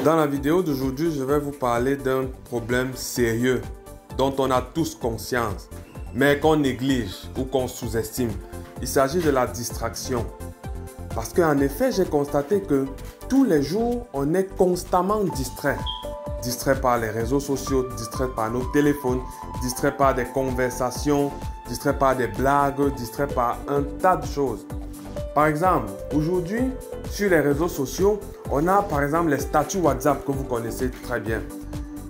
Dans la vidéo d'aujourd'hui, je vais vous parler d'un problème sérieux dont on a tous conscience, mais qu'on néglige ou qu'on sous-estime. Il s'agit de la distraction. Parce qu'en effet, j'ai constaté que tous les jours, on est constamment distrait. Distrait par les réseaux sociaux, distrait par nos téléphones, distrait par des conversations, distrait par des blagues, distrait par un tas de choses. Par exemple, aujourd'hui, sur les réseaux sociaux, on a par exemple les statuts WhatsApp que vous connaissez très bien,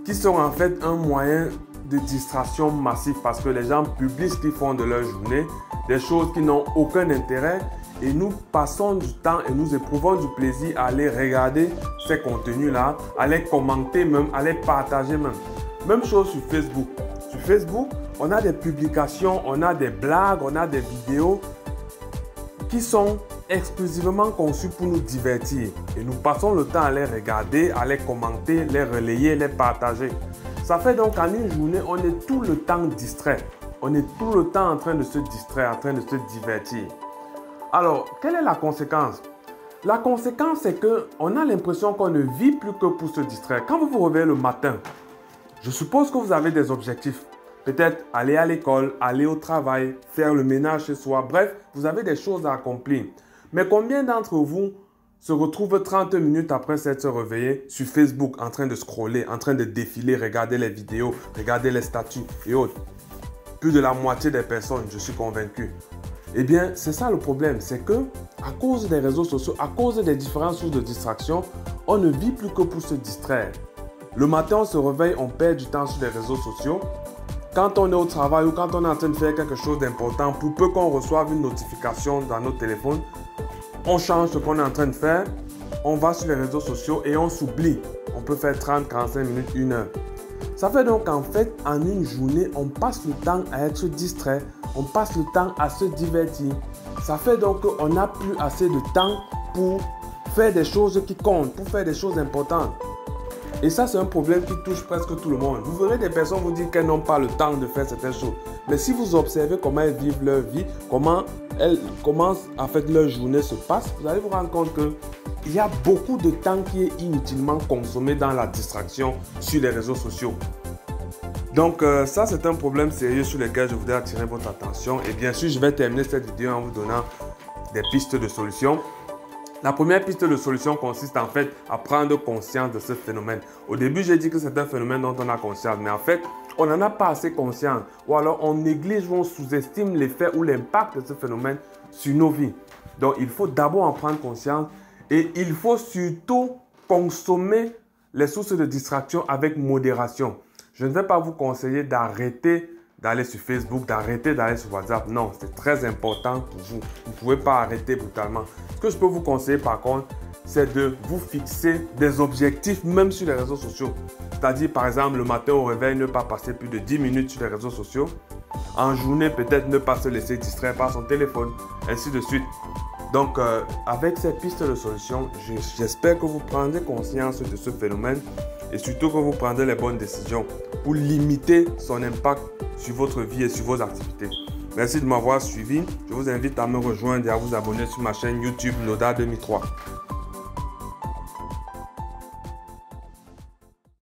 qui sont en fait un moyen de distraction massif parce que les gens publient ce qu'ils font de leur journée, des choses qui n'ont aucun intérêt et nous passons du temps et nous éprouvons du plaisir à aller regarder ces contenus-là, à les commenter même, à les partager même. Même chose sur Facebook. Sur Facebook, on a des publications, on a des blagues, on a des vidéos qui sont exclusivement conçus pour nous divertir. Et nous passons le temps à les regarder, à les commenter, les relayer, les partager. Ça fait donc qu'en une journée, on est tout le temps distrait. On est tout le temps en train de se distraire, en train de se divertir. Alors, quelle est la conséquence? La conséquence, c'est qu'on a l'impression qu'on ne vit plus que pour se distraire. Quand vous vous réveillez le matin, je suppose que vous avez des objectifs. Peut-être aller à l'école, aller au travail, faire le ménage chez soi. Bref, vous avez des choses à accomplir. Mais combien d'entre vous se retrouvent 30 minutes après s'être réveillés sur Facebook en train de scroller, en train de défiler, regarder les vidéos, regarder les statuts et autres? Plus de la moitié des personnes, je suis convaincu. Eh bien, c'est ça le problème. C'est que à cause des réseaux sociaux, à cause des différentes sources de distraction, on ne vit plus que pour se distraire. Le matin, on se réveille, on perd du temps sur les réseaux sociaux. Quand on est au travail ou quand on est en train de faire quelque chose d'important, pour peu qu'on reçoive une notification dans notre téléphone, on change ce qu'on est en train de faire, on va sur les réseaux sociaux et on s'oublie. On peut faire 30, 45 minutes, 1 heure. Ça fait donc en fait, en une journée, on passe le temps à être distrait, on passe le temps à se divertir. Ça fait donc qu'on n'a plus assez de temps pour faire des choses qui comptent, pour faire des choses importantes. Et ça, c'est un problème qui touche presque tout le monde. Vous verrez des personnes vous dire qu'elles n'ont pas le temps de faire certaines choses. Mais si vous observez comment elles vivent leur vie, comment en fait leur journée se passe, vous allez vous rendre compte qu'il y a beaucoup de temps qui est inutilement consommé dans la distraction sur les réseaux sociaux. Donc ça, c'est un problème sérieux sur lequel je voudrais attirer votre attention. Et bien sûr, je vais terminer cette vidéo en vous donnant des pistes de solutions. La première piste de solution consiste en fait à prendre conscience de ce phénomène. Au début, j'ai dit que c'est un phénomène dont on a conscience, mais en fait, on n'en a pas assez conscience. Ou alors, on néglige ou on sous-estime l'effet ou l'impact de ce phénomène sur nos vies. Donc, il faut d'abord en prendre conscience et il faut surtout consommer les sources de distraction avec modération. Je ne vais pas vous conseiller d'arrêter d'aller sur Facebook, d'arrêter d'aller sur WhatsApp. Non, c'est très important pour vous. Vous ne pouvez pas arrêter brutalement. Ce que je peux vous conseiller par contre, c'est de vous fixer des objectifs même sur les réseaux sociaux. C'est-à-dire par exemple le matin au réveil, ne pas passer plus de 10 minutes sur les réseaux sociaux. En journée, peut-être ne pas se laisser distraire par son téléphone, ainsi de suite. Donc avec ces pistes de solutions, j'espère que vous prendrez conscience de ce phénomène et surtout que vous prendrez les bonnes décisions pour limiter son impact sur votre vie et sur vos activités. Merci de m'avoir suivi. Je vous invite à me rejoindre et à vous abonner sur ma chaîne YouTube Noda 2003.